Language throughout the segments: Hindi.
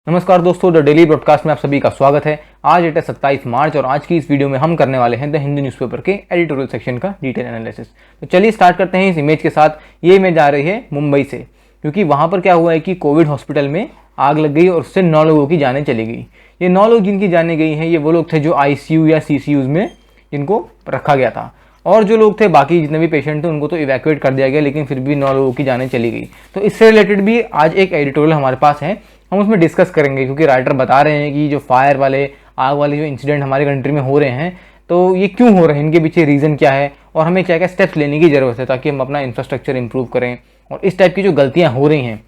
नमस्कार दोस्तों, द डेली ब्रॉडकास्ट में आप सभी का स्वागत है। आज डेट है 27 मार्च और आज की इस वीडियो में हम करने वाले हैं द हिंदू न्यूज़पेपर के एडिटोरियल सेक्शन का डिटेल एनालिसिस। तो चलिए स्टार्ट करते हैं इस इमेज के साथ। ये इमेज आ रही है मुंबई से, क्योंकि वहाँ पर क्या हुआ है कि कोविड हॉस्पिटल में आग लग गई और उससे 9 लोगों की जानें चली गई। ये 9 लोग जिनकी जानें गई हैं, ये वो लोग थे जो ICU या CCUs में जिनको रखा गया था, और जो लोग थे बाकी जितने भी पेशेंट थे उनको तो इवैक्यूएट कर दिया गया, लेकिन फिर भी 9 लोगों की जानें चली गई। तो इससे रिलेटेड भी आज एक एडिटोरियल हमारे पास है, हम उसमें डिस्कस करेंगे, क्योंकि राइटर बता रहे हैं कि जो फायर वाले आग वाले जो इंसिडेंट हमारे कंट्री में हो रहे हैं, तो ये क्यों हो रहे हैं, इनके पीछे रीज़न क्या है और हमें क्या क्या स्टेप्स लेने की ज़रूरत है ताकि हम अपना इंफ्रास्ट्रक्चर इंप्रूव करें और इस टाइप की जो गलतियाँ हो रही हैं,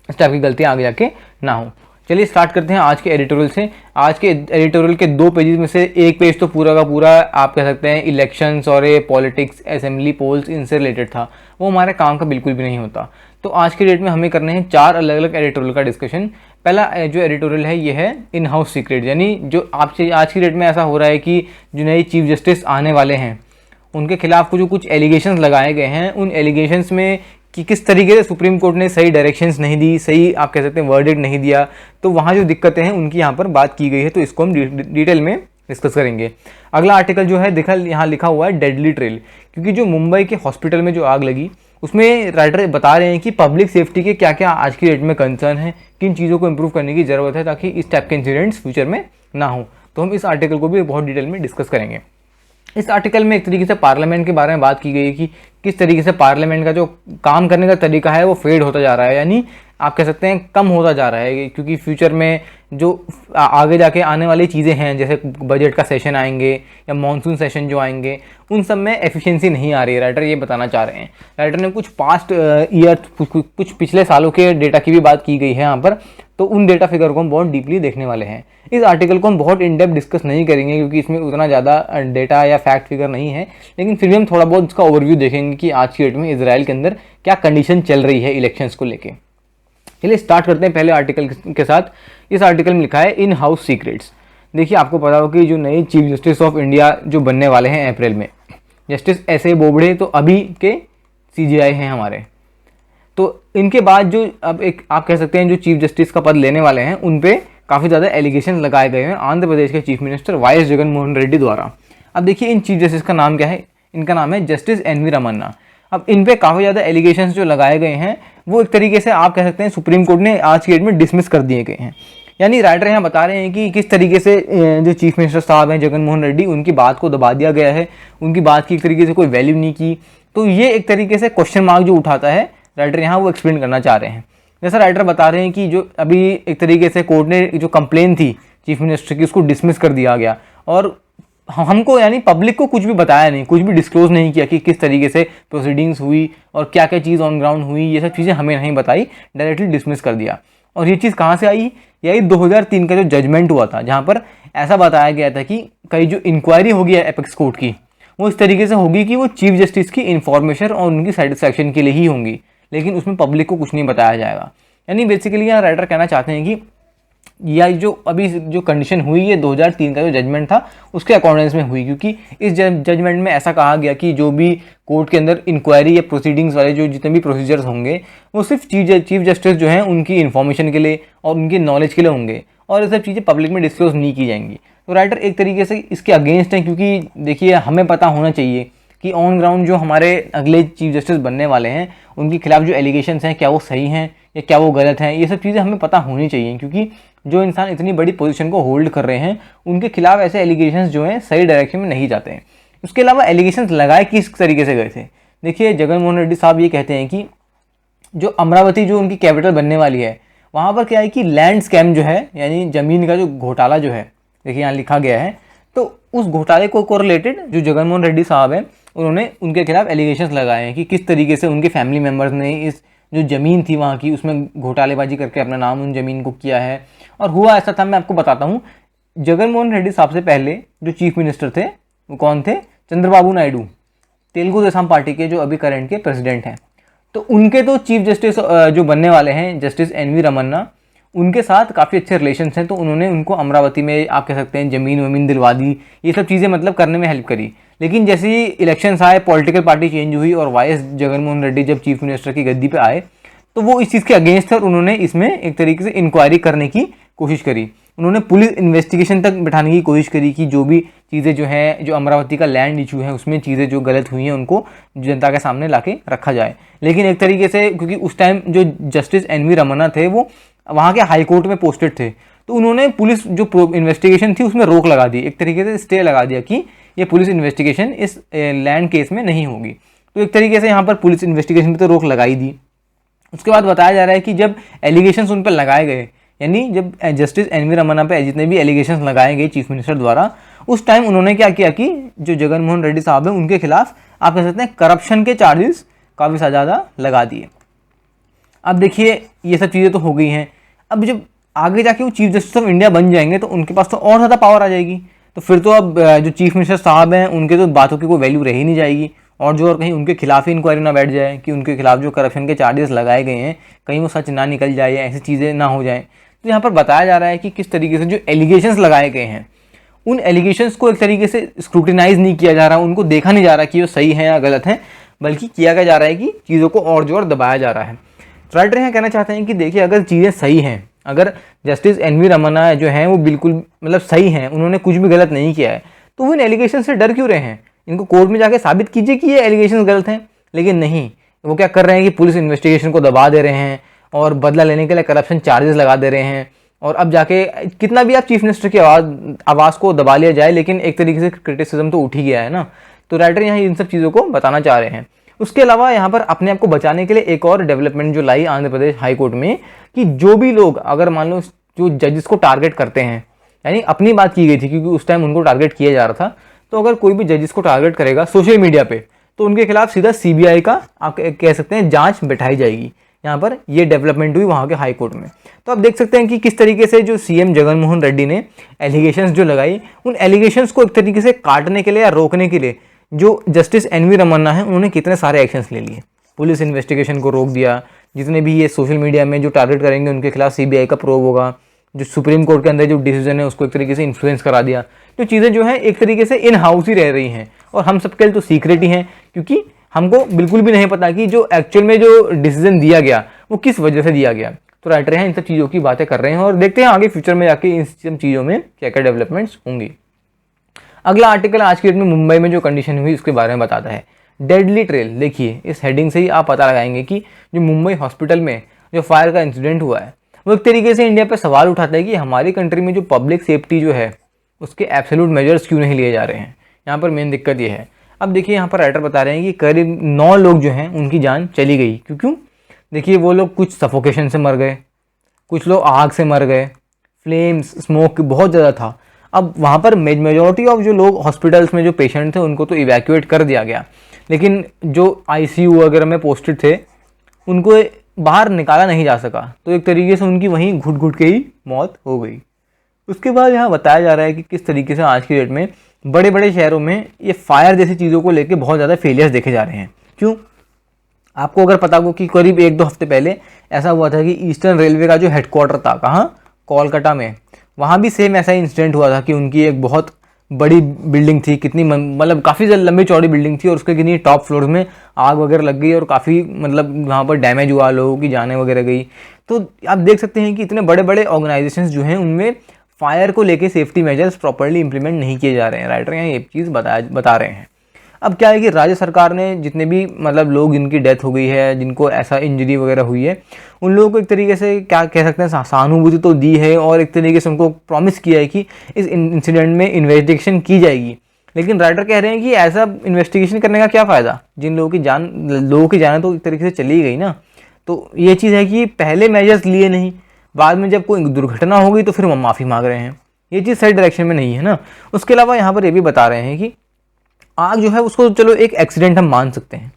इस टाइप की गलतियाँ आगे जाके ना हो। चलिए स्टार्ट करते हैं आज के एडिटोरियल से। आज के एडिटोरियल के 2 पेजेस में से एक पेज तो पूरा का पूरा आप कह सकते हैं इलेक्शंस और पॉलिटिक्स, असेंबली पोल्स, इनसे रिलेटेड था। वो हमारे काम का बिल्कुल भी नहीं होता। तो आज की डेट में हमें करने हैं 4 अलग अलग एडिटोरियल का डिस्कशन। पहला जो एडिटोरियल है ये है इन हाउस सीक्रेट, यानी जो आपसे आज की डेट में ऐसा हो रहा है कि जो नए चीफ जस्टिस आने वाले हैं उनके खिलाफ जो कुछ एलिगेशंस लगाए गए हैं, उन एलिगेशंस में कि किस तरीके से सुप्रीम कोर्ट ने सही डायरेक्शंस नहीं दी, सही आप कह सकते हैं वर्डिक्ट नहीं दिया, तो वहाँ जो दिक्कतें हैं उनकी यहाँ पर बात की गई है। तो इसको हम डिटेल में डिस्कस करेंगे। अगला आर्टिकल जो है यहाँ लिखा हुआ है डेडली ट्रेल, क्योंकि जो मुंबई के हॉस्पिटल में जो आग लगी उसमें राइटर बता रहे हैं कि पब्लिक सेफ्टी के क्या क्या आज की डेट में कंसर्न है, किन चीज़ों को इंप्रूव करने की ज़रूरत है ताकि इस टाइप के इंसिडेंट्स फ्यूचर में ना हो। तो हम इस आर्टिकल को भी बहुत डिटेल में डिस्कस करेंगे। इस आर्टिकल में एक तरीके से पार्लियामेंट के बारे में बात की गई है कि किस तरीके से पार्लियामेंट का जो काम करने का तरीका है वो फेड होता जा रहा है, यानी आप कह सकते हैं कम होता जा रहा है, क्योंकि फ्यूचर में जो आगे जाके आने वाली चीज़ें हैं, जैसे बजट का सेशन आएंगे या मॉनसून सेशन जो आएंगे, उन सब में एफिशिएंसी नहीं आ रही है। राइटर ये बताना चाह रहे हैं। राइटर ने कुछ पास्ट ईयर कुछ पिछले सालों के डेटा की भी बात की गई है यहाँ पर, तो उन डेटा फिगर को हम बहुत डीपली देखने वाले हैं। इस आर्टिकल को हम बहुत इन डेप्थ डिस्कस नहीं करेंगे क्योंकि इसमें उतना ज़्यादा डेटा या फैक्ट फिगर नहीं है, लेकिन फिर भी हम थोड़ा बहुत इसका ओवरव्यू देखेंगे कि आज की डेट में इजराइल के अंदर क्या कंडीशन चल रही है इलेक्शंस को लेके। चलिए स्टार्ट करते हैं पहले आर्टिकल के साथ। इस आर्टिकल में लिखा है इन हाउस सीक्रेट्स। देखिए, आपको पता हो कि जो नए चीफ जस्टिस ऑफ इंडिया जो बनने वाले हैं अप्रैल में, जस्टिस S.A. बोबड़े तो अभी के CJI हैं हमारे, तो इनके बाद जो अब एक आप कह सकते हैं जो चीफ जस्टिस का पद लेने वाले हैं उन पे काफ़ी ज़्यादा एलिगेशन लगाए गए हैं आंध्र प्रदेश के chief minister YS Jaganmohan Reddy द्वारा। अब देखिए, इन चीफ जस्टिस का नाम क्या है? इनका नाम है जस्टिस NV रमन्ना। अब इन पे काफ़ी ज़्यादा एलिगेशंस जो लगाए गए हैं वो एक तरीके से आप कह सकते हैं सुप्रीम कोर्ट ने आज की डेट में डिसमिस कर दिए गए हैं। यानी राइटर यहाँ बता रहे हैं कि किस तरीके से जो चीफ मिनिस्टर साहब हैं जगनमोहन रेड्डी, उनकी बात को दबा दिया गया है, उनकी बात की एक तरीके से कोई वैल्यू नहीं की। तो ये एक तरीके से क्वेश्चन मार्क जो उठाता है राइटर यहाँ, वो एक्सप्लेन करना चाह रहे हैं। जैसा राइटर बता रहे हैं कि जो अभी एक तरीके से कोर्ट ने जो कंप्लेन थी चीफ मिनिस्टर की उसको डिसमिस कर दिया गया, और हमको यानी पब्लिक को कुछ भी बताया नहीं, कुछ भी डिस्क्लोज नहीं किया कि किस तरीके से प्रोसीडिंग्स हुई और क्या क्या चीज़ ऑन ग्राउंड हुई, ये सब चीज़ें हमें नहीं बताई, डायरेक्टली डिसमिस कर दिया। और ये चीज़ कहाँ से आई? यही 2003 का जो जजमेंट हुआ था, जहाँ पर ऐसा बताया गया था कि कई जो इंक्वायरी होगी एपेक्स कोर्ट की वो इस तरीके से होगी कि वो चीफ जस्टिस की इन्फॉर्मेशन और उनकी सेटिस्फैक्शन के लिए ही होंगी, लेकिन उसमें पब्लिक को कुछ नहीं बताया जाएगा। यानी बेसिकली यहाँ राइटर कहना चाहते हैं कि या जो अभी जो कंडीशन हुई है 2003 का जो जजमेंट था उसके अकॉर्डेंस में हुई, क्योंकि इस जजमेंट में ऐसा कहा गया कि जो भी कोर्ट के अंदर इंक्वायरी या प्रोसीडिंग्स वाले जो जितने भी प्रोसीजर्स होंगे वो सिर्फ चीफ जस्टिस जो हैं उनकी इन्फॉर्मेशन के लिए और उनकी नॉलेज के लिए होंगे, और ये सब चीज़ें पब्लिक में डिस्क्लोज नहीं की जाएंगी। तो राइटर एक तरीके से इसके अगेंस्ट है, क्योंकि देखिए हमें पता होना चाहिए कि ऑन ग्राउंड जो हमारे अगले चीफ जस्टिस बनने वाले हैं उनके खिलाफ जो एलिगेशंस हैं क्या वो सही हैं या क्या वो गलत हैं, ये सब चीज़ें हमें पता होनी चाहिए, क्योंकि जो इंसान इतनी बड़ी पोजीशन को होल्ड कर रहे हैं उनके खिलाफ ऐसे एलिगेशंस जो हैं सही डायरेक्शन में नहीं जाते हैं। उसके अलावा एलिगेशंस लगाए किस तरीके से गए थे? देखिए, जगनमोहन रेड्डी साहब ये कहते हैं कि जो अमरावती जो उनकी कैपिटल बनने वाली है वहाँ पर क्या है कि लैंड स्कैम जो है, यानी ज़मीन का जो घोटाला जो है, देखिए यहाँ लिखा गया है, तो उस घोटाले को रिलेटेड जो जगनमोहन रेड्डी साहब हैं उन्होंने उनके खिलाफ एलिगेशंस लगाए हैं कि किस तरीके से उनके फैमिली मेम्बर्स ने इस जो ज़मीन थी वहाँ की उसमें घोटालेबाजी करके अपना नाम उन ज़मीन को किया है। और हुआ ऐसा था, मैं आपको बताता हूँ, जगनमोहन रेड्डी साहब से पहले जो चीफ मिनिस्टर थे वो कौन थे? चंद्रबाबू नायडू, तेलुगु देशम पार्टी के जो अभी करंट के प्रेसिडेंट हैं। तो उनके तो चीफ जस्टिस जो बनने वाले हैं जस्टिस NV रमन्ना, उनके साथ काफ़ी अच्छे रिलेशंस हैं, तो उन्होंने उनको अमरावती में आप कह सकते हैं ज़मीन वमीन दिलवा दी, ये सब चीज़ें मतलब करने में हेल्प करी। लेकिन जैसे ही इलेक्शंस आए, पॉलिटिकल पार्टी चेंज हुई और YS जगनमोहन रेड्डी जब चीफ मिनिस्टर की गद्दी पे आए तो वो इस चीज़ के अगेंस्ट थे और उन्होंने इसमें एक तरीके से इंक्वायरी करने की कोशिश करी। उन्होंने पुलिस इन्वेस्टिगेशन तक बिठाने की कोशिश करी कि जो भी चीज़ें जो हैं, जो अमरावती का लैंड इशू है उसमें चीज़ें जो गलत हुई हैं उनको जनता के सामने लाके रखा जाए। लेकिन एक तरीके से क्योंकि उस टाइम जो जस्टिस एन.वी. रमन्ना थे वो वहाँ के हाई कोर्ट में पोस्टेड थे, तो उन्होंने पुलिस जो इन्वेस्टिगेशन थी उसमें रोक लगा दी, एक तरीके से स्टे लगा दिया कि ये पुलिस इन्वेस्टिगेशन इस लैंड केस में नहीं होगी। तो एक तरीके से यहाँ पर पुलिस इन्वेस्टिगेशन पर तो रोक लगाई दी। उसके बाद बताया जा रहा है कि जब एलिगेशंस उन पर लगाए गए, यानी जब जस्टिस एन.वी. रमन्ना पे जितने भी एलिगेशंस लगाए गए चीफ मिनिस्टर द्वारा, उस टाइम उन्होंने क्या किया कि जो जगन मोहन रेड्डी साहब हैं उनके खिलाफ आप कह सकते हैं करप्शन के चार्जेस काफ़ी ज़्यादा लगा दिए। अब देखिए ये सब चीज़ें तो हो गई हैं, अब जब आगे जाके वो चीफ जस्टिस ऑफ इंडिया बन जाएंगे तो उनके पास तो और ज़्यादा पावर आ जाएगी। तो फिर तो अब जो चीफ मिनिस्टर साहब हैं उनके तो बातों की कोई वैल्यू रह ही नहीं जाएगी, और जो और कहीं उनके खिलाफ ही इंक्वायरी ना बैठ जाए कि उनके खिलाफ जो करप्शन के चार्जेस लगाए गए हैं कहीं वो सच ना निकल जाए या ऐसी चीज़ें ना हो जाए। तो यहाँ पर बताया जा रहा है कि किस तरीके से जो एलिगेशंस लगाए गए हैं उन एलिगेशंस को एक तरीके से स्क्रूटिनाइज नहीं किया जा रहा, उनको देखा नहीं जा रहा कि वो सही है या गलत है, बल्कि किया क्या जा रहा है कि चीज़ों को और जोर दबाया जा रहा है। राइटर यहाँ कहना चाहते हैं कि देखिए अगर चीज़ें सही हैं, अगर जस्टिस एन.वी. रमन्ना जो हैं वो बिल्कुल मतलब सही हैं, उन्होंने कुछ भी गलत नहीं किया है, तो वो इन एलिगेशन से डर क्यों रहे हैं? इनको कोर्ट में जाके साबित कीजिए कि ये एलिगेशन गलत हैं। लेकिन नहीं, वो क्या कर रहे हैं कि पुलिस इन्वेस्टिगेशन को दबा दे रहे हैं और बदला लेने के लिए करप्शन चार्जेस लगा दे रहे हैं। और अब जाके कितना भी आप चीफ मिनिस्टर की आवाज़ को दबा लिया जाए, लेकिन एक तरीके से क्रिटिसिज्म तो उठ ही गया है ना। तो राइटर यहाँ इन सब चीज़ों को बताना चाह रहे हैं। उसके अलावा यहाँ पर अपने आप को बचाने के लिए एक और डेवलपमेंट जो लाई आंध्र प्रदेश हाई कोर्ट में, कि जो भी लोग अगर मान लो जो जजेस को टारगेट करते हैं, यानी अपनी बात की गई थी क्योंकि उस टाइम उनको टारगेट किया जा रहा था, तो अगर कोई भी जजेस को टारगेट करेगा सोशल मीडिया पे तो उनके खिलाफ सीधा सीबीआई का आप कह सकते हैं जांच बिठाई जाएगी। यहाँ पर ये डेवलपमेंट हुई वहाँ के हाई कोर्ट में। तो आप देख सकते हैं कि किस तरीके से जो सीएम जगन मोहन रेड्डी ने एलिगेशंस जो लगाई, उन एलिगेशंस को एक तरीके से काटने के लिए या रोकने के लिए जो जस्टिस एन.वी. रमन्ना है उन्होंने कितने सारे एक्शंस ले लिए। पुलिस इन्वेस्टिगेशन को रोक दिया, जितने भी ये सोशल मीडिया में जो टारगेट करेंगे उनके खिलाफ सीबीआई का प्रोब होगा, जो सुप्रीम कोर्ट के अंदर जो डिसीजन है उसको एक तरीके से इन्फ्लुएंस करा दिया। तो चीज़ें जो है एक तरीके से इन हाउस ही रह रही हैं और हम सबके लिए तो सीक्रेट ही हैं, क्योंकि हमको बिल्कुल भी नहीं पता कि जो एक्चुअल में जो डिसीजन दिया गया वो किस वजह से दिया गया। तो राइटर हैं इन सब चीज़ों की बातें कर रहे हैं और देखते हैं आगे फ्यूचर में जाके इन सब चीज़ों में क्या क्या डेवलपमेंट्स होंगी। अगला आर्टिकल आज की डेट में मुंबई में जो कंडीशन हुई उसके बारे में बताता है। डेडली ट्रेल, देखिए इस हेडिंग से ही आप पता लगाएंगे कि जो मुंबई हॉस्पिटल में जो फायर का इंसिडेंट हुआ है वो एक तरीके से इंडिया पे सवाल उठाता है कि हमारी कंट्री में जो पब्लिक सेफ्टी जो है उसके एब्सोल्यूट मेजर्स क्यों नहीं लिए जा रहे हैं। यहाँ पर मेन दिक्कत ये है। अब देखिए यहाँ पर राइटर बता रहे हैं कि करीब 9 लोग जो हैं उनकी जान चली गई। क्यों? देखिए वो लोग कुछ सफोकेशन से मर गए, कुछ लोग आग से मर गए, फ्लेम्स स्मोक बहुत ज़्यादा था। अब वहाँ पर मेजॉरिटी ऑफ जो लोग हॉस्पिटल्स में जो पेशेंट थे उनको तो इवैक्यूएट कर दिया गया, लेकिन जो आईसीयू वगैरह में पोस्टेड थे उनको बाहर निकाला नहीं जा सका। तो एक तरीके से उनकी वहीं घुट घुट के ही मौत हो गई। उसके बाद यहाँ बताया जा रहा है कि किस तरीके से आज की डेट में बड़े बड़े शहरों में ये फायर जैसी चीज़ों को लेकर बहुत ज़्यादा फेलियर्स देखे जा रहे हैं। क्यों? आपको अगर पता हो कि करीब 1-2 हफ्ते पहले ऐसा हुआ था कि ईस्टर्न रेलवे का जो हेडक्वार्टर था, कहाँ, कोलकाता में, वहाँ भी सेम ऐसा इंसिडेंट हुआ था कि उनकी एक बहुत बड़ी बिल्डिंग थी, कितनी मतलब काफ़ी लंबी चौड़ी बिल्डिंग थी और उसके कितनी टॉप फ्लोर में आग वगैरह लग गई और काफ़ी मतलब वहाँ पर डैमेज हुआ, लोगों की जानें वगैरह गई। तो आप देख सकते हैं कि इतने बड़े बड़े ऑर्गेनाइजेशंस जो हैं उनमें फायर को लेके सेफ्टी मेजर्स प्रॉपर्ली इंप्लीमेंट नहीं किए जा रहे हैं। राइटर यहाँ ये चीज़ बता रहे हैं। अब क्या है कि राज्य सरकार ने जितने भी मतलब लोग जिनकी डेथ हो गई है, जिनको ऐसा इंजरी वगैरह हुई है, उन लोगों को एक तरीके से क्या कह सकते हैं सहानुभूति तो दी है और एक तरीके से उनको प्रॉमिस किया है कि इस इंसिडेंट में इन्वेस्टिगेशन की जाएगी। लेकिन राइटर कह रहे हैं कि ऐसा इन्वेस्टिगेशन करने का क्या फ़ायदा, जिन लोगों की जान तो एक तरीके से चली गई ना। तो ये चीज़ है कि पहले मेजर्स लिए नहीं, बाद में जब कोई दुर्घटना हो गई तो फिर माफ़ी मांग रहे हैं। ये चीज़ सही डायरेक्शन में नहीं है ना। उसके अलावा यहाँ पर ये भी बता रहे हैं कि आग जो है उसको चलो एक एक्सीडेंट हम मान सकते हैं,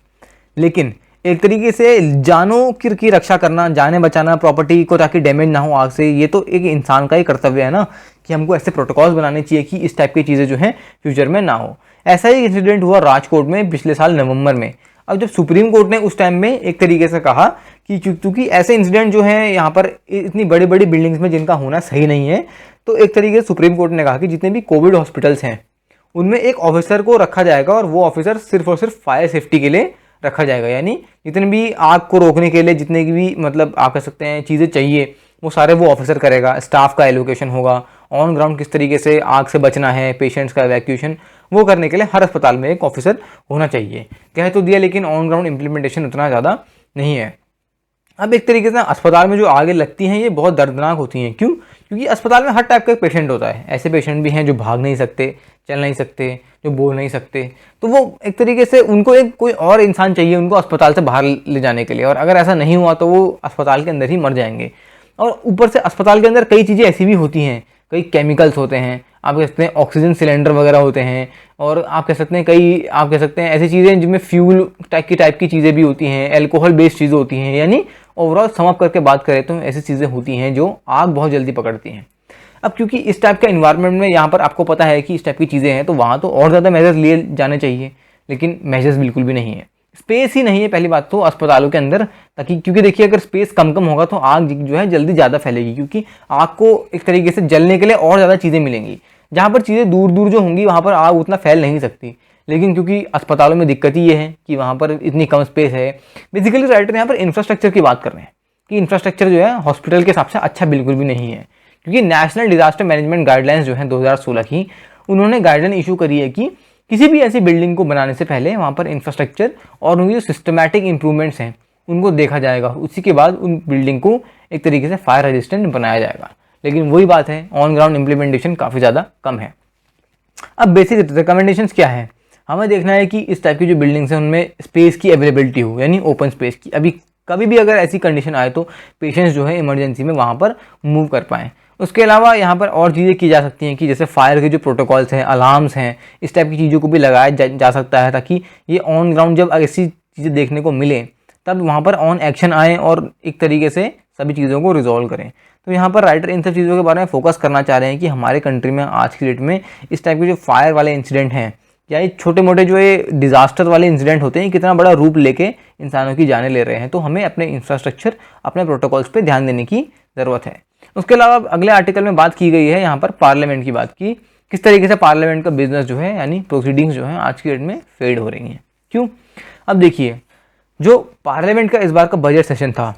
लेकिन एक तरीके से जानों की रक्षा करना, जाने बचाना, प्रॉपर्टी को ताकि डैमेज ना हो आग से, ये तो एक इंसान का ही कर्तव्य है ना कि हमको ऐसे प्रोटोकॉल्स बनाने चाहिए कि इस टाइप की चीज़ें जो हैं फ्यूचर में ना हो। ऐसा ही इंसिडेंट हुआ राजकोट में पिछले साल नवंबर में। अब जब सुप्रीम कोर्ट ने उस टाइम में एक तरीके से कहा कि क्योंकि ऐसे इंसिडेंट जो हैं यहाँ पर इतनी बड़ी बड़ी बिल्डिंग्स में जिनका होना सही नहीं है, तो एक तरीके से सुप्रीम कोर्ट ने कहा कि जितने भी कोविड हॉस्पिटल्स हैं उनमें एक ऑफिसर को रखा जाएगा और वो ऑफिसर सिर्फ और सिर्फ फायर सेफ्टी के लिए रखा जाएगा। यानी जितने भी आग को रोकने के लिए जितने की भी मतलब आप कह सकते हैं चीज़ें चाहिए वो सारे वो ऑफिसर करेगा। स्टाफ का एलोकेशन होगा, ऑन ग्राउंड किस तरीके से आग से बचना है, पेशेंट्स का एवैक्यूएशन वो करने के लिए हर अस्पताल में एक ऑफिसर होना चाहिए। कह तो दिया, लेकिन ऑन ग्राउंड इम्प्लीमेंटेशन उतना ज़्यादा नहीं है। अब एक तरीके से अस्पताल में जो आगे लगती हैं ये बहुत दर्दनाक होती हैं। क्यों? क्योंकि अस्पताल में हर टाइप का पेशेंट होता है। ऐसे पेशेंट भी हैं जो भाग नहीं सकते, चल नहीं सकते, जो बोल नहीं सकते, तो वो एक तरीके से उनको एक कोई और इंसान चाहिए उनको अस्पताल से बाहर ले जाने के लिए, और अगर ऐसा नहीं हुआ तो वो अस्पताल के अंदर ही मर जाएंगे। और ऊपर से अस्पताल के अंदर कई चीज़ें ऐसी भी होती हैं, कई केमिकल्स होते हैं, आप कह सकते हैं ऑक्सीजन सिलेंडर वगैरह होते हैं, और आप कह सकते हैं कई आप कह सकते हैं ऐसी चीज़ें जिनमें फ्यूल टाइप की चीज़ें भी होती हैं, अल्कोहल बेस्ड चीज़ें होती हैं। यानी ओवरऑल समअप करके बात करें तो ऐसी चीज़ें होती हैं जो आग बहुत जल्दी पकड़ती हैं। अब क्योंकि इस टाइप का इन्वायरमेंट में यहाँ पर आपको पता है कि इस टाइप की चीज़ें हैं, तो वहाँ तो और ज़्यादा मेजर्स लिए जाने चाहिए, लेकिन मेजर्स बिल्कुल भी नहीं है। स्पेस ही नहीं है पहली बात तो अस्पतालों के अंदर, ताकि क्योंकि देखिए अगर स्पेस कम होगा तो आग जो है जल्दी ज़्यादा फैलेगी, क्योंकि आग को एक तरीके से जलने के लिए और ज़्यादा चीज़ें मिलेंगी। जहाँ पर चीज़ें दूर दूर जो होंगी वहाँ पर आग उतना फैल नहीं सकती, लेकिन क्योंकि अस्पतालों में दिक्कत ही ये है कि वहाँ पर इतनी कम स्पेस है। बेसिकली राइटर यहाँ पर इंफ्रास्ट्रक्चर की बात कर रहे हैं कि इंफ्रास्ट्रक्चर जो है हॉस्पिटल के हिसाब से अच्छा बिल्कुल भी नहीं है, क्योंकि नेशनल डिजास्टर मैनेजमेंट गाइडलाइंस जो है 2016 की, उन्होंने गाइडलाइन इशू करी है कि किसी भी ऐसी बिल्डिंग को बनाने से पहले वहाँ पर इंफ्रास्ट्रक्चर और उनकी जो सिस्टमैटिक इंप्रूवमेंट्स हैं उनको देखा जाएगा। उसी के बाद उन बिल्डिंग को एक तरीके से फायर रेजिस्टेंट बनाया जाएगा। लेकिन वही बात है, ऑन ग्राउंड इम्प्लीमेंटेशन काफ़ी ज़्यादा कम है। अब बेसिक रिकमेंडेशंस क्या है? हमें देखना है कि इस टाइप की जो बिल्डिंग्स हैं उनमें स्पेस की अवेलेबिलिटी हो, यानी ओपन स्पेस की। अभी कभी भी अगर ऐसी कंडीशन आए तो पेशेंट्स जो है इमरजेंसी में वहाँ पर मूव कर पाएँ। उसके अलावा यहाँ पर और चीज़ें की जा सकती हैं कि जैसे फायर के जो प्रोटोकॉल्स हैं, अलार्म्स हैं, इस टाइप की चीज़ों को भी लगाया जा सकता है, ताकि ये ऑन ग्राउंड जब ऐसी चीज़ें देखने को मिले तब वहाँ पर ऑन एक्शन आए और एक तरीके से सभी चीज़ों को रिजॉल्व करें। तो यहाँ पर राइटर इन सब चीज़ों के बारे में फोकस करना चाह रहे हैं कि हमारे कंट्री में आज की डेट में इस टाइप के जो फायर वाले इंसिडेंट हैं या ये छोटे मोटे जो ये डिज़ास्टर वाले इंसिडेंट होते हैं कितना बड़ा रूप लेके इंसानों की जानें ले रहे हैं। तो हमें अपने इंफ्रास्ट्रक्चर, अपने प्रोटोकॉल्स पे ध्यान देने की ज़रूरत है। उसके अलावा अगले आर्टिकल में बात की गई है यहाँ पर पार्लियामेंट की बात की, किस तरीके से पार्लियामेंट का बिजनेस जो है यानी प्रोसीडिंग्स जो है आज की डेट में फेड हो रही हैं। क्यों? अब देखिए, जो पार्लियामेंट का इस बार का बजट सेशन था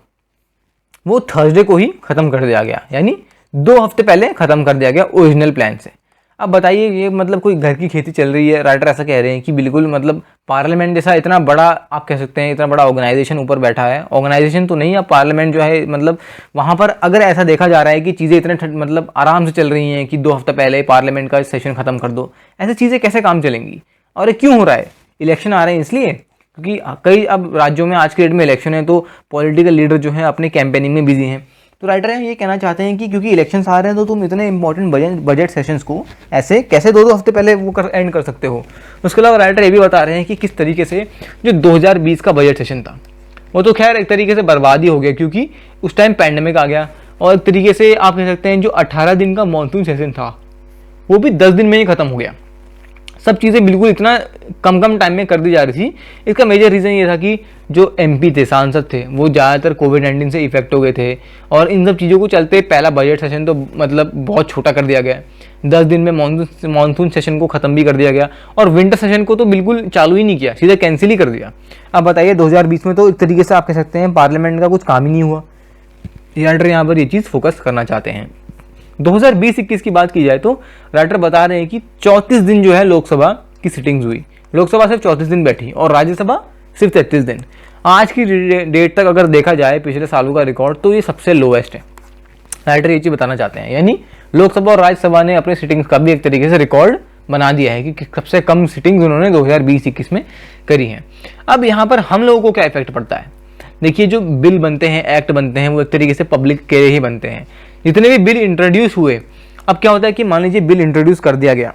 वो थर्सडे को ही ख़त्म कर दिया गया, यानी 2 हफ्ते पहले ख़त्म कर दिया गया ओरिजिनल प्लान से। अब बताइए, ये मतलब कोई घर की खेती चल रही है? राइटर ऐसा कह रहे हैं कि बिल्कुल मतलब पार्लियामेंट जैसा इतना बड़ा आप कह सकते हैं इतना बड़ा ऑर्गेनाइजेशन ऊपर बैठा है, ऑर्गेनाइजेशन तो नहीं, अब पार्लियामेंट जो है मतलब वहाँ पर अगर ऐसा देखा जा रहा है कि चीज़ें इतने मतलब आराम से चल रही हैं कि 2 हफ्ते पहले पार्लियामेंट का सेशन ख़त्म कर दो, ऐसी चीज़ें कैसे काम चलेंगी? और ये क्यों हो रहा है? इलेक्शन आ रहे हैं इसलिए, क्योंकि कई अब राज्यों में आज के डेट में इलेक्शन है तो पॉलिटिकल लीडर जो है अपने कैंपेनिंग में बिजी हैं। तो राइटर ये कहना चाहते हैं कि क्योंकि इलेक्शंस आ रहे हैं तो तुम इतने इंपॉर्टेंट बजट सेशंस को ऐसे कैसे 2 हफ्ते पहले वो एंड कर सकते हो। उसके अलावा राइटर ये भी बता रहे हैं कि किस तरीके से जो 2020 का बजट सेशन था वो तो खैर एक तरीके से बर्बाद ही हो गया, क्योंकि उस टाइम पैंडेमिक आ गया और एक तरीके से आप कह सकते हैं जो 18 दिन का मानसून सेशन था वो भी 10 दिन में ही ख़त्म हो गया। सब चीज़ें बिल्कुल इतना कम टाइम में कर दी जा रही थी। इसका मेजर रीज़न ये था कि जो एमपी थे, सांसद थे, वो ज़्यादातर कोविड-19 से इफेक्ट हो गए थे और इन सब चीज़ों को चलते पहला बजट सेशन तो मतलब बहुत छोटा कर दिया गया। 10 दिन में मानसून सेशन को ख़त्म भी कर दिया गया और विंटर सेशन को तो बिल्कुल चालू ही नहीं किया, सीधे कैंसिल ही कर दिया। अब बताइए 2020 में तो एक तरीके से आप कह सकते हैं पार्लियामेंट का कुछ काम ही नहीं हुआ। राइटर यहाँ पर ये चीज़ फोकस करना चाहते हैं। 2020-21 की बात की जाए तो राइटर बता रहे हैं कि 34 दिन जो है लोकसभा की सिटिंग्स हुई। लोकसभा सिर्फ 34 दिन बैठी और राज्यसभा सिर्फ 33 दिन। आज की डेट तक अगर देखा जाए पिछले सालों का रिकॉर्ड तो ये सबसे लोएस्ट है। राइटर ये चीज़ बताना चाहते हैं, यानी लोकसभा और राज्यसभा ने अपने सिटिंग्स का भी एक तरीके से रिकॉर्ड बना दिया है कि सबसे कम सिटिंग्स उन्होंने 2020-21 में करी हैं। अब यहाँ पर हम लोगों को क्या इफेक्ट पड़ता है? देखिए, जो बिल बनते हैं, एक्ट बनते हैं, वो एक तरीके से पब्लिक के लिए ही बनते हैं। जितने भी बिल इंट्रोड्यूस हुए, अब क्या होता है कि मान लीजिए बिल इंट्रोड्यूस कर दिया गया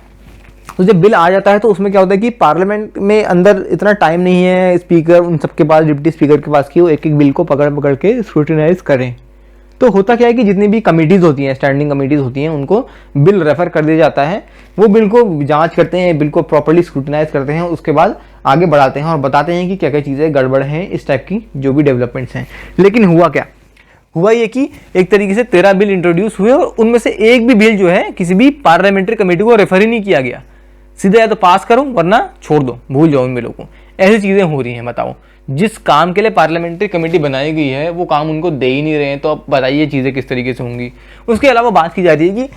तो जब बिल आ जाता है तो उसमें क्या होता है कि पार्लियामेंट में अंदर इतना टाइम नहीं है स्पीकर उन सबके पास, डिप्टी स्पीकर के पास, कि वो एक एक बिल को पकड़ के स्क्रूटिनाइज करें। तो होता क्या है कि जितनी भी कमिटीज़ होती हैं, स्टैंडिंग कमिटीज़ होती हैं, उनको बिल रेफर कर दिया जाता है। वो बिल को जांच करते हैं, बिल को प्रॉपर्ली स्क्रूटिनाइज करते हैं, उसके बाद आगे बढ़ाते हैं और बताते हैं कि क्या क्या चीज़ें गड़बड़ हैं, इस टाइप की जो भी डेवलपमेंट्स हैं। लेकिन हुआ क्या? हुआ ये कि एक तरीके से 13 बिल इंट्रोड्यूस हुए और उनमें से एक भी बिल जो है किसी भी पार्लियामेंट्री कमेटी को रेफर ही नहीं किया गया। सीधे या तो पास करो वरना छोड़ दो, भूल जाओ इन बिलों को। ऐसी चीज़ें हो रही हैं। बताओ, जिस काम के लिए पार्लियामेंट्री कमेटी बनाई गई है वो काम उनको दे ही नहीं रहे हैं, तो अब बताइए चीज़ें किस तरीके से होंगी। उसके अलावा बात की जा रही है कि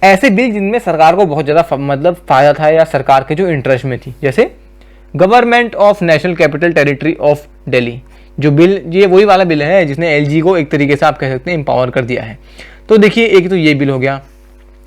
ऐसे बिल जिनमें सरकार को बहुत ज़्यादा मतलब फ़ायदा था या सरकार के जो इंटरेस्ट में थी, जैसे government of national capital territory of Delhi, जो बिल, ये वही वाला बिल है जिसने एलजी को एक तरीके से आप कह सकते हैं एम्पावर कर दिया है। तो देखिए, एक तो ये बिल हो गया।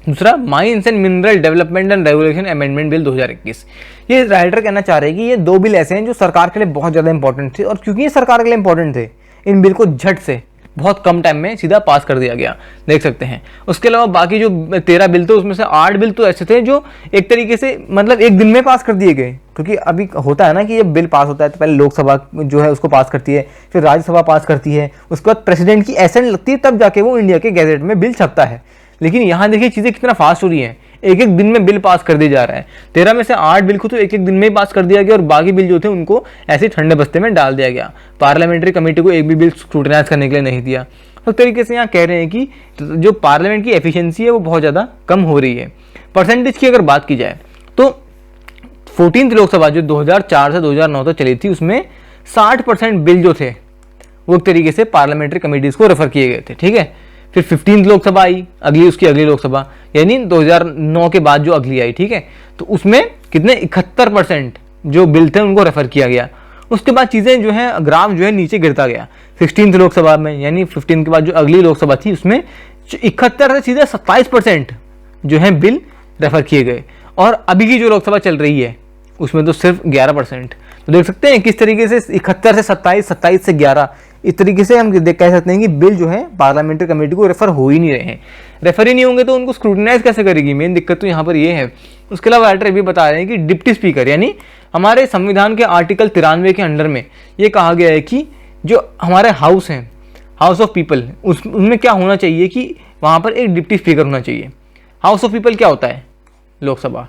दूसरा, mines and mineral development and regulation amendment bill 2021। ये राइटर कहना चाह रहे हैं कि ये दो बिल ऐसे हैं जो सरकार के लिए बहुत ज़्यादा इंपॉर्टेंट थे, और क्योंकि ये सरकार के लिए इंपॉर्टेंट थे, इन बिल को झट से बहुत कम टाइम में सीधा पास कर दिया गया, देख सकते हैं। उसके अलावा बाकी जो 13 बिल थे उसमें से 8 बिल तो ऐसे थे जो एक तरीके से मतलब एक दिन में पास कर दिए गए, क्योंकि अभी होता है ना कि ये बिल पास होता है तो पहले लोकसभा जो है उसको पास करती है, फिर राज्यसभा पास करती है, उसके बाद प्रेसिडेंट की एसेंट लगती है, तब जाके वो इंडिया के गैजेट में बिल छपता है। लेकिन यहाँ देखिए चीज़ें कितना फास्ट हो रही हैं, एक एक दिन में बिल पास कर दिया जा रहा है। 13 में से 8 बिल को तो एक एक दिन में ही पास कर दिया गया, और बाकी बिल जो थे उनको ऐसे ठंडे बस्ते में डाल दिया गया। पार्लियामेंट्री कमेटी को एक भी बिल स्क्रूटिनाइज करने के लिए नहीं दिया। तो तरीके से यहाँ कह रहे हैं कि जो पार्लियामेंट की एफिशिएंसी है वो बहुत ज़्यादा कम हो रही है। परसेंटेज की अगर बात की जाए तो 14th लोकसभा जो 2004 से 2009 तक चली थी, उसमें 60% बिल जो थे वो एक तरीके से पार्लियामेंट्री कमेटीज़ को रेफर किए गए थे, ठीक है। फिर 15th लोकसभा आई, उसकी अगली लोकसभा यानी 2009 के बाद जो अगली आई, ठीक है, तो उसमें कितने 71% जो बिल थे उनको रेफर किया गया। उसके बाद चीज़ें जो है ग्राफ जो है नीचे गिरता गया। 16th लोकसभा में यानी 15 के बाद जो अगली लोकसभा थी उसमें 71 से सीधे 27% जो है बिल रेफर किए गए, और अभी की जो लोकसभा चल रही है उसमें तो सिर्फ 11%। तो देख सकते हैं किस तरीके से 71 से 27, 27 से 11, इस तरीके से हम कह सकते हैं कि बिल जो है पार्लियामेंट्री कमेटी को रेफर हो ही नहीं रहे हैं। रेफर ही नहीं होंगे तो उनको स्क्रूटिनाइज कैसे करेगी, मेन दिक्कत तो यहाँ पर ये है। उसके अलावा राइटर भी बता रहे हैं कि डिप्टी स्पीकर यानी हमारे संविधान के आर्टिकल 93 के अंडर में ये कहा गया है कि जो हमारे हाउस हैं, हाउस ऑफ पीपल, उसमें क्या होना चाहिए कि वहाँ पर एक डिप्टी स्पीकर होना चाहिए। हाउस ऑफ पीपल क्या होता है? लोकसभा।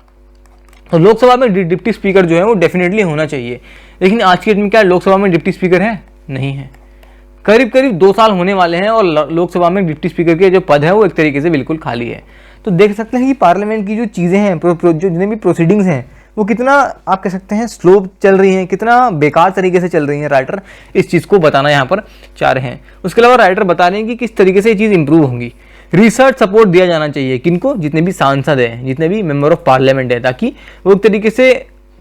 तो लोकसभा में डिप्टी स्पीकर जो है वो डेफिनेटली होना चाहिए। लेकिन आज की डेट में क्या लोकसभा में डिप्टी स्पीकर है? नहीं है। करीब करीब 2 साल होने वाले हैं और लोकसभा में डिप्टी स्पीकर के जो पद है वो एक तरीके से बिल्कुल खाली है। तो देख सकते हैं कि पार्लियामेंट की जो चीज़ें हैं, जो जितने भी प्रोसीडिंग्स हैं वो कितना आप कह सकते हैं स्लो चल रही हैं, कितना बेकार तरीके से चल रही हैं। राइटर इस चीज़ को बताना यहाँ पर चाह रहे हैं। उसके अलावा राइटर बता रहे हैं कि किस तरीके से ये चीज़ इंप्रूव होंगी। रिसर्च सपोर्ट दिया जाना चाहिए किनको? जितने भी सांसद हैं, जितने भी मेंबर ऑफ पार्लियामेंट है, ताकि वो एक तरीके से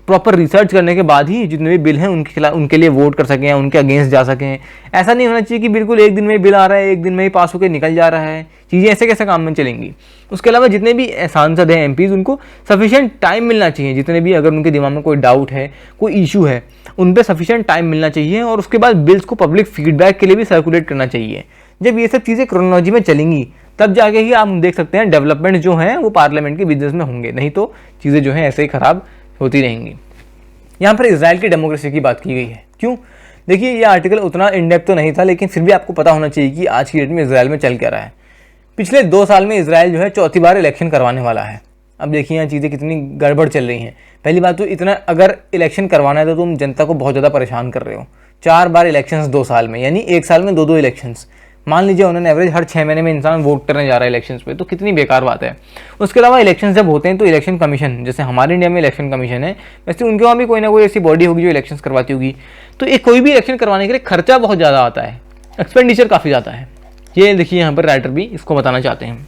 प्रॉपर रिसर्च करने के बाद ही जितने भी बिल हैं उनके खिलाफ, उनके लिए वोट कर सकें, उनके अगेंस्ट जा सकें। ऐसा नहीं होना चाहिए कि बिल्कुल एक दिन में बिल आ रहा है, एक दिन में ही पास होकर निकल जा रहा है। चीज़ें ऐसे कैसे काम में चलेंगी। उसके अलावा जितने भी सांसद हैं, एमपीज़, उनको सफिशिएंट टाइम मिलना चाहिए। जितने भी अगर उनके दिमाग में कोई डाउट है, कोई इशू है, उन पर सफिशिएंट टाइम मिलना चाहिए। और उसके बाद बिल्स को पब्लिक फीडबैक के लिए भी सर्कुलेट करना चाहिए। जब ये सब चीज़ें क्रोनोलॉजी में चलेंगी तब जाके ही आप देख सकते हैं डेवलपमेंट जो है वो पार्लियामेंट के बिजनेस में होंगे, नहीं तो चीज़ें जो हैं ऐसे ही ख़राब होती रहेंगी। यहाँ पर इजराइल की डेमोक्रेसी की बात की गई है। क्यों? देखिए, ये आर्टिकल उतना इनडेप्थ तो नहीं था, लेकिन फिर भी आपको पता होना चाहिए कि आज की डेट में इजराइल में चल क्या रहा है। पिछले 2 साल में इजराइल जो है 4थी बार इलेक्शन करवाने वाला है। अब देखिए यहाँ चीज़ें कितनी गड़बड़ चल रही हैं। पहली बात तो इतना अगर इलेक्शन करवाना है तो तुम जनता को बहुत ज़्यादा परेशान कर रहे हो। 4 बार इलेक्शंस 2 साल में, यानी 1 साल में 2-2 इलेक्शंस। मान लीजिए उन्होंने एवरेज हर 6 महीने में इंसान वोट करने जा रहा है इलेक्शंस पे, तो कितनी बेकार बात है। उसके अलावा इलेक्शन जब होते हैं तो इलेक्शन कमीशन, जैसे हमारे इंडिया में इलेक्शन कमीशन है, वैसे उनके वहाँ भी कोई ना कोई ऐसी बॉडी होगी जो इलेक्शंस करवाती होगी। तो एक कोई भी इलेक्शन करवाने के लिए खर्चा बहुत ज़्यादा आता है, एक्सपेंडिचर काफ़ी ज़्यादा है। ये देखिए यहाँ पर राइटर भी इसको बताना चाहते हैं।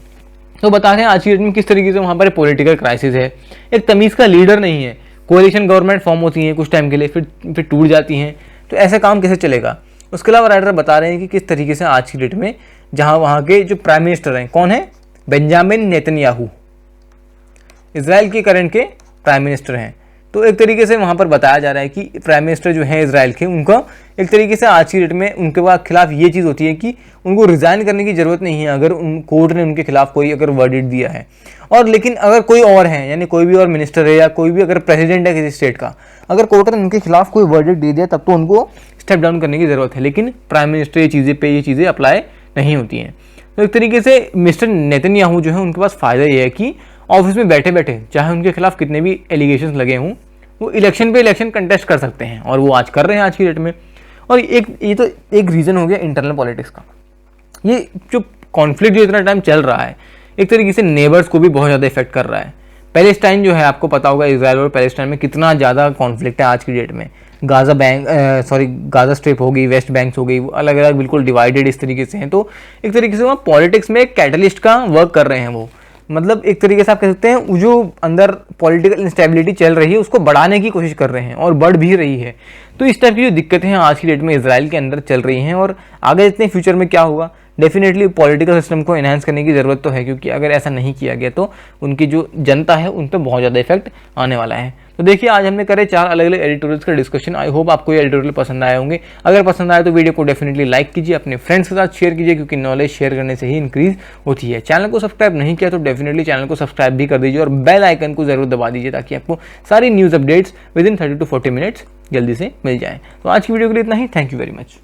तो बता रहे हैं आज की डेट में किस तरीके से वहाँ पर पॉलिटिकल क्राइसिस है। एक तमीज़ का लीडर नहीं है। कोalition गवर्नमेंट फॉर्म होती है कुछ टाइम के लिए, फिर टूट जाती हैं। तो ऐसा काम कैसे चलेगा। उसके अलावा राइटर बता रहे हैं कि किस तरीके से आज की डेट में जहाँ वहाँ के जो प्राइम मिनिस्टर हैं, कौन है? बेंजामिन नेतन्याहू, इजराइल के करंट के प्राइम मिनिस्टर हैं। तो एक तरीके से वहाँ पर बताया जा रहा है कि प्राइम मिनिस्टर जो हैं इजराइल के, उनका एक तरीके से आज की डेट में उनके खिलाफ ये चीज़ होती है कि उनको रिज़ाइन करने की ज़रूरत नहीं है अगर कोर्ट ने उनके खिलाफ कोई अगर वर्डिक्ट दिया है। और लेकिन अगर कोई और है, यानी कोई भी और मिनिस्टर है या कोई भी अगर प्रेसिडेंट है किसी स्टेट का, अगर कोर्ट ने उनके खिलाफ कोई वर्डिक्ट दे दिया तब तो उनको स्टेप डाउन करने की ज़रूरत है। लेकिन प्राइम मिनिस्टर ये चीज़ें अप्लाई नहीं होती हैं। तो एक तरीके से मिस्टर नेतन्याहू जो है उनके पास फ़ायदा ये है कि ऑफिस में बैठे बैठे चाहे उनके खिलाफ कितने भी एलिगेशंस लगे हों, वो इलेक्शन पे इलेक्शन कंटेस्ट कर सकते हैं, और वो आज कर रहे हैं आज की डेट में। और ये तो एक रीज़न हो गया इंटरनल पॉलिटिक्स का। ये जो कॉन्फ्लिक्ट जो इतना टाइम चल रहा है एक तरीके से नेबर्स को भी बहुत ज़्यादा इफेक्ट कर रहा है। पैलेस्टाइन जो है, आपको पता होगा इजराइल और पैलेस्टाइन में कितना ज़्यादा कॉन्फ्लिक्ट है आज की डेट में। गाज़ा स्ट्रिप हो गई, वेस्ट बैंक हो गई, वो अलग अलग बिल्कुल डिवाइडेड इस तरीके से हैं। तो एक तरीके से वो पॉलिटिक्स में एक कैटलिस्ट का वर्क कर रहे हैं वो, मतलब एक तरीके से आप कह सकते हैं वो जो अंदर पॉलिटिकल इंस्टेबिलिटी चल रही है उसको बढ़ाने की कोशिश कर रहे हैं और बढ़ भी रही है। तो इस टाइप की जो दिक्कतें हैं आज की डेट में इजराइल के अंदर चल रही हैं और आगे इतने फ्यूचर में क्या होगा, डेफिनेटली पॉलिटिकल सिस्टम को एनहांस करने की ज़रूरत तो है, क्योंकि अगर ऐसा नहीं किया गया तो उनकी जो जनता है उन पर बहुत ज़्यादा इफेक्ट आने वाला है। तो देखिए आज हमने करे 4 अलग अलग एडिटोरियल्स का डिस्कशन। आई होप आपको ये एडिटोरियल पसंद आए होंगे। अगर पसंद आए तो वीडियो को डेफिनेटली लाइक कीजिए, अपने फ्रेंड्स के साथ शेयर कीजिए, क्योंकि नॉलेज शेयर करने से ही इंक्रीज होती है। चैनल को सब्सक्राइब नहीं किया तो डेफिनेटली चैनल को सब्सक्राइब भी कर दीजिए और बेल आइकन को जरूर दबा दीजिए ताकि आपको सारी news updates with in 30 to 40 minutes जल्दी से मिल जाए। तो आज की वीडियो के लिए इतना ही। Thank you very much.